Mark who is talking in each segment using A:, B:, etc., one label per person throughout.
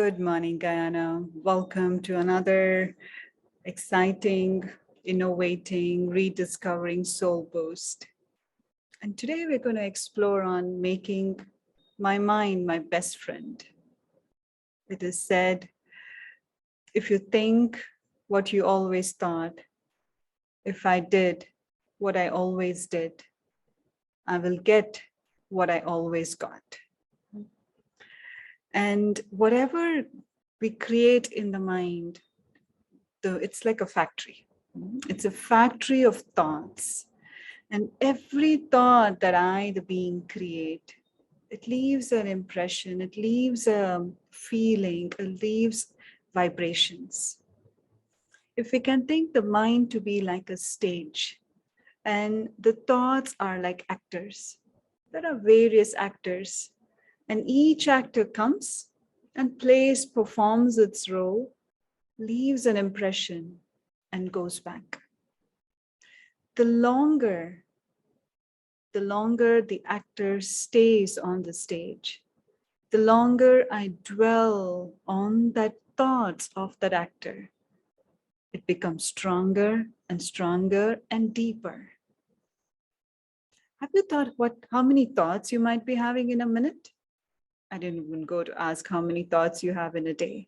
A: Good morning, Guyana. Welcome to another exciting, innovating, rediscovering Soul Boost. And today we're going to explore on making my mind my best friend. It is said, if you think what you always thought, if I did what I always did, I will get what I always got. And whatever we create in the mind, it's like a factory. It's a factory of thoughts. And every thought that I, the being, create, it leaves an impression, it leaves a feeling, it leaves vibrations. If we can think the mind to be like a stage, and the thoughts are like actors, there are various actors, and each actor comes and plays, performs its role, leaves an impression, and goes back. The longer the actor stays on the stage, the longer I dwell on that thoughts of that actor, it becomes stronger and stronger and deeper. Have you thought how many thoughts you might be having in a minute? I didn't even go to ask how many thoughts you have in a day.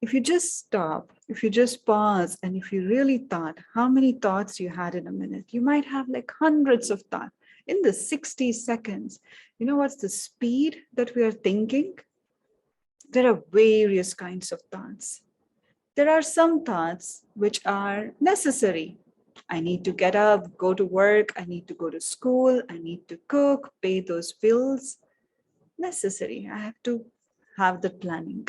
A: If you just stop, if you just pause, and if you really thought how many thoughts you had in a minute, you might have like hundreds of thoughts in the 60 seconds. You know what's the speed that we are thinking? There are various kinds of thoughts. There are some thoughts which are necessary. I need to get up, go to work, I need to go to school, I need to cook, pay those bills. Necessary. I have to have the planning.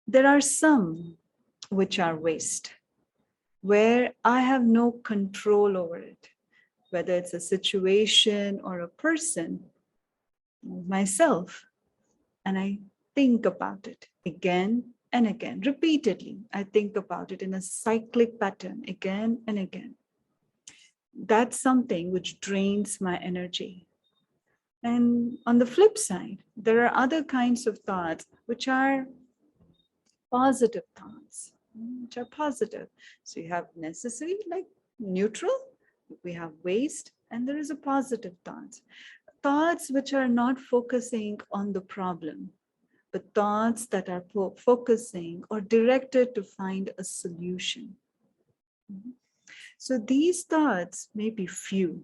A: There are some which are waste, where I have no control over it, whether it's a situation or a person, myself, and I think about it again and again, repeatedly. I think about it in a cyclic pattern again and again. That's something which drains my energy. And on the flip side, there are other kinds of thoughts which are positive thoughts, which are positive. So you have necessary, like neutral, we have waste, and there is a positive thoughts. Thoughts which are not focusing on the problem, but thoughts that are focusing or directed to find a solution. So these thoughts may be few,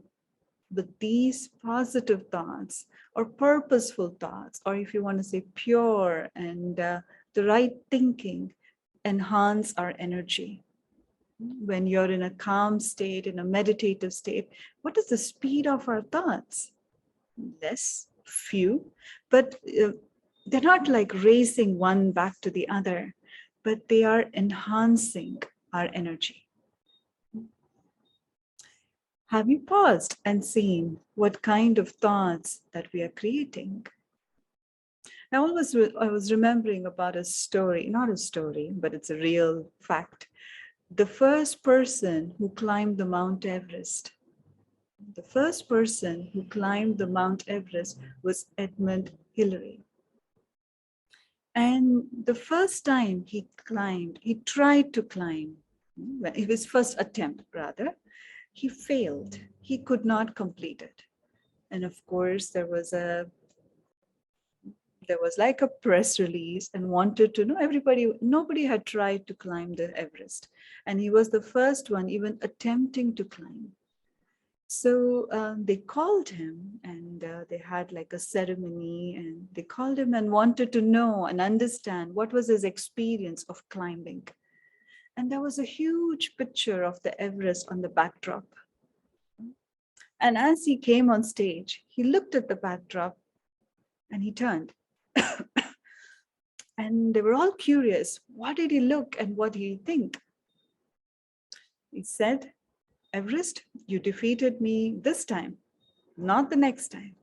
A: but these positive thoughts or purposeful thoughts, or if you want to say pure and the right thinking, enhance our energy. When you're in a calm state, in a meditative state, what is the speed of our thoughts? Less, few, but they're not like racing one back to the other, but they are enhancing our energy. Have you paused and seen what kind of thoughts that we are creating? I was remembering about a story, not a story, but it's a real fact. The first person who climbed the Mount Everest, was Edmund Hillary. And the first time he tried to climb, his first attempt rather, he failed. He could not complete it. And of course, there was like a press release and wanted to know nobody had tried to climb the Everest. And he was the first one even attempting to climb. So they called him and they had like a ceremony, and they called him and wanted to know and understand what was his experience of climbing. And there was a huge picture of the Everest on the backdrop. And as he came on stage, he looked at the backdrop and he turned. And they were all curious. What did he look and what did he think? He said, Everest, you defeated me this time, not the next time.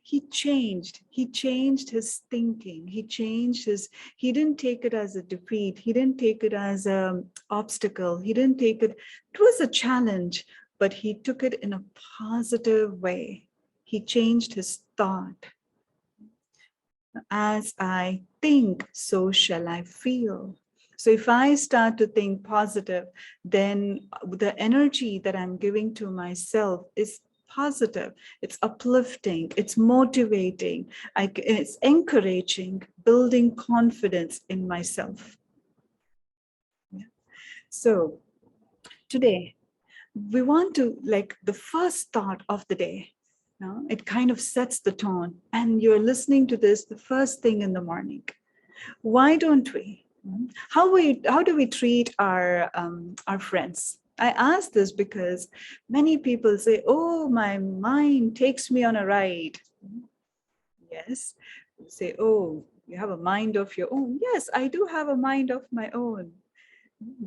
A: He changed his thinking. He didn't take it as a defeat. He didn't take it as an obstacle. It was a challenge, but he took it in a positive way. He changed his thought. As I think, so shall I feel. So if I start to think positive, then the energy that I'm giving to myself is positive, it's uplifting, it's motivating, it's encouraging, building confidence in myself. Yeah. So today, we want to, like, the first thought of the day, it kind of sets the tone, and you're listening to this the first thing in the morning. Why don't we? How do we treat our friends? I ask this because many people say, "Oh, my mind takes me on a ride." Yes, you say, "Oh, you have a mind of your own." Yes, I do have a mind of my own.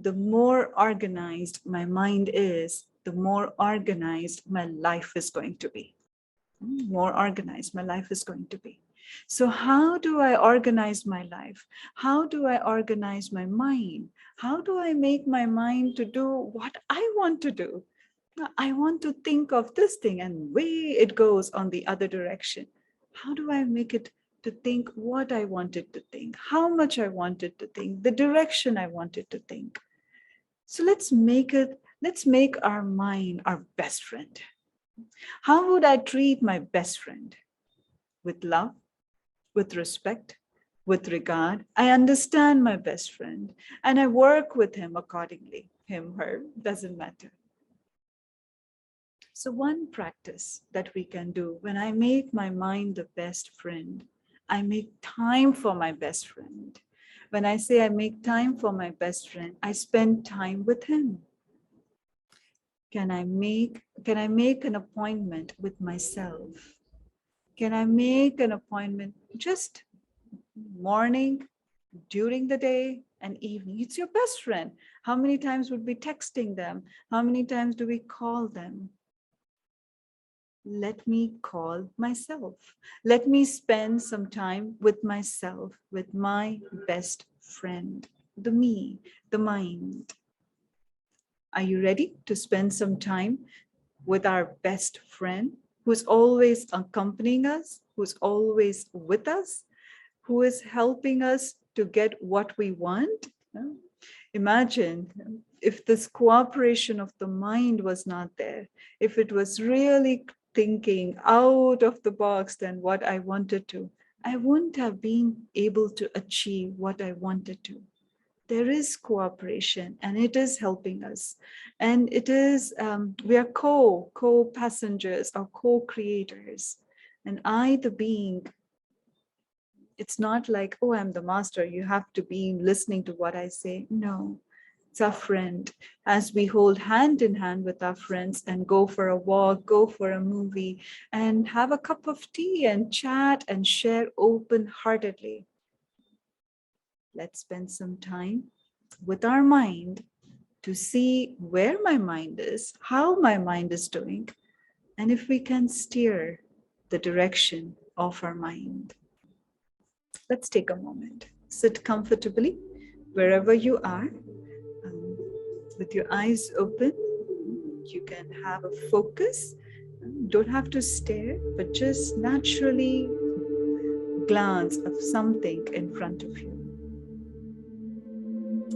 A: The more organized my mind is, the more organized my life is going to be. More organized my life is going to be. So how do I organize my life? How do I organize my mind? How do I make my mind to do what I want to do? I want to think of this thing, and way it goes on the other direction. How do I make it to think what I wanted to think, how much I wanted to think, the direction I wanted to think? So let's make our mind our best friend. How would I treat my best friend? With love, with respect, with regard. I understand my best friend and I work with him accordingly. Him, her, doesn't matter. So, one practice that we can do when I make my mind the best friend, I make time for my best friend. When I say I make time for my best friend, I spend time with him. Can I make an appointment with myself? Can I make an appointment just morning, during the day, and evening? It's your best friend. How many times would we texting them? How many times do we call them? Let me call myself. Let me spend some time with myself, with my best friend, the me, the mind. Are you ready to spend some time with our best friend who's always accompanying us, who's always with us, who is helping us to get what we want? Imagine if this cooperation of the mind was not there, if it was really thinking out of the box than what I wanted to, I wouldn't have been able to achieve what I wanted to. There is cooperation and it is helping us, and it is we are co-passengers or co-creators, and I, the being, it's not like, oh, I'm the master, you have to be listening to what I say. No, it's our friend. As we hold hand in hand with our friends and go for a walk, go for a movie, and have a cup of tea and chat and share open-heartedly, let's spend some time with our mind to see where my mind is, how my mind is doing, and if we can steer the direction of our mind. Let's take a moment. Sit comfortably wherever you are, with your eyes open. You can have a focus. Don't have to stare, but just naturally glance of something in front of you.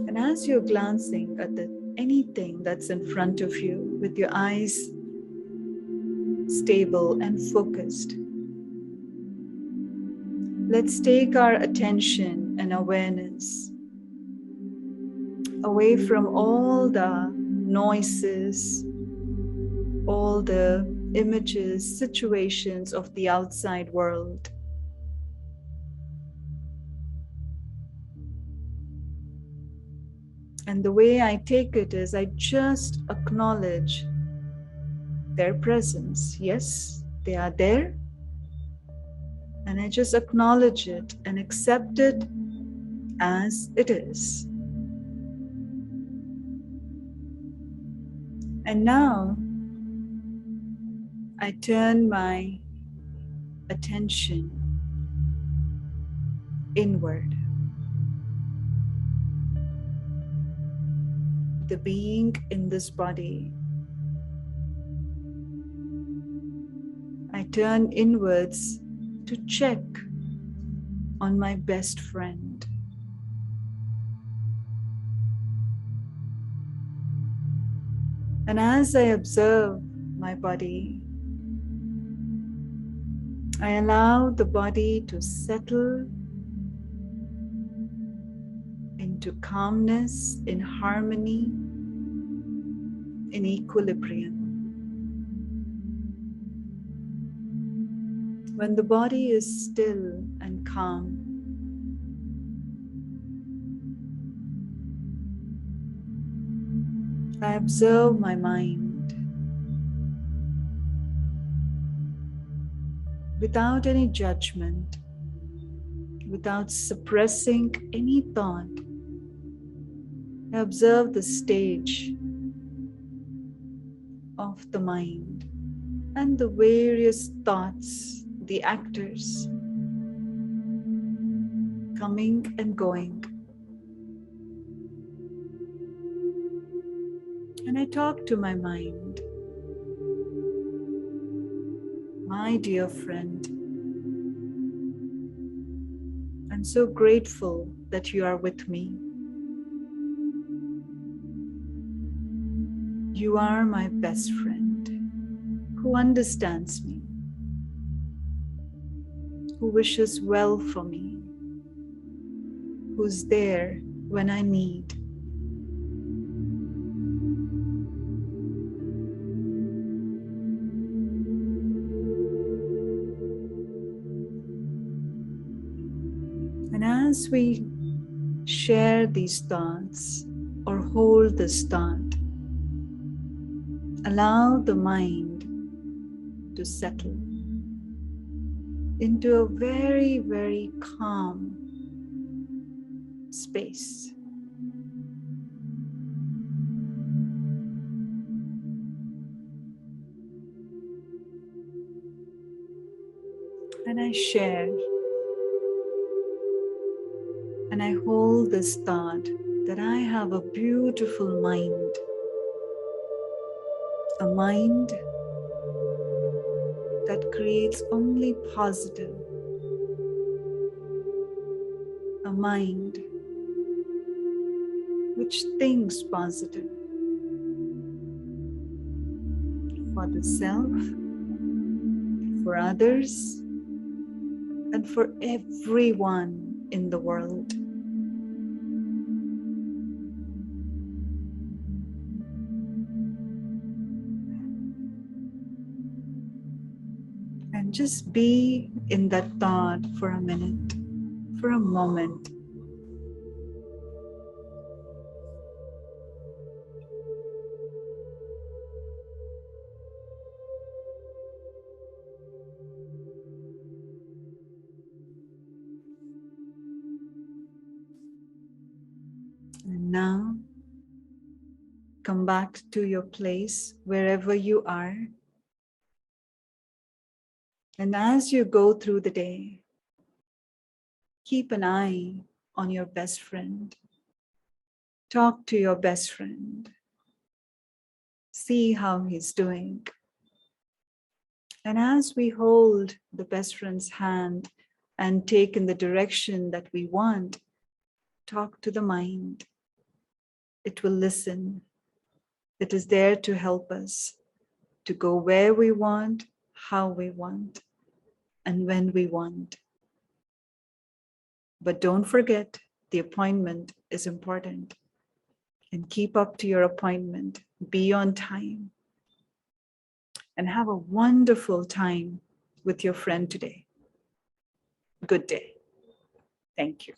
A: And as you're glancing at anything that's in front of you with your eyes stable and focused, let's take our attention and awareness away from all the noises, all the images, situations of the outside world. And the way I take it is I just acknowledge their presence. Yes, they are there. And I just acknowledge it and accept it as it is. And now I turn my attention inward. The being in this body. I turn inwards to check on my best friend. And as I observe my body, I allow the body to settle into calmness, in harmony, in equilibrium. When the body is still and calm, I observe my mind without any judgment, without suppressing any thought. I observe the stage of the mind and the various thoughts, the actors coming and going. And I talk to my mind, my dear friend, I'm so grateful that you are with me. You are my best friend who understands me, who wishes well for me, who's there when I need. And as we share these thoughts or hold this thought, allow the mind to settle into a very, very calm space. And I share and I hold this thought that I have a beautiful mind, a mind that creates only positive, a mind which thinks positive for the self, for others, and for everyone in the world. And just be in that thought for a minute, for a moment. And now, come back to your place wherever you are. And as you go through the day, keep an eye on your best friend. Talk to your best friend. See how he's doing. And as we hold the best friend's hand and take in the direction that we want, talk to the mind. It will listen. It is there to help us to go where we want, how we want, and when we want. But don't forget, the appointment is important. And keep up to your appointment. Be on time. And have a wonderful time with your friend today. Good day. Thank you.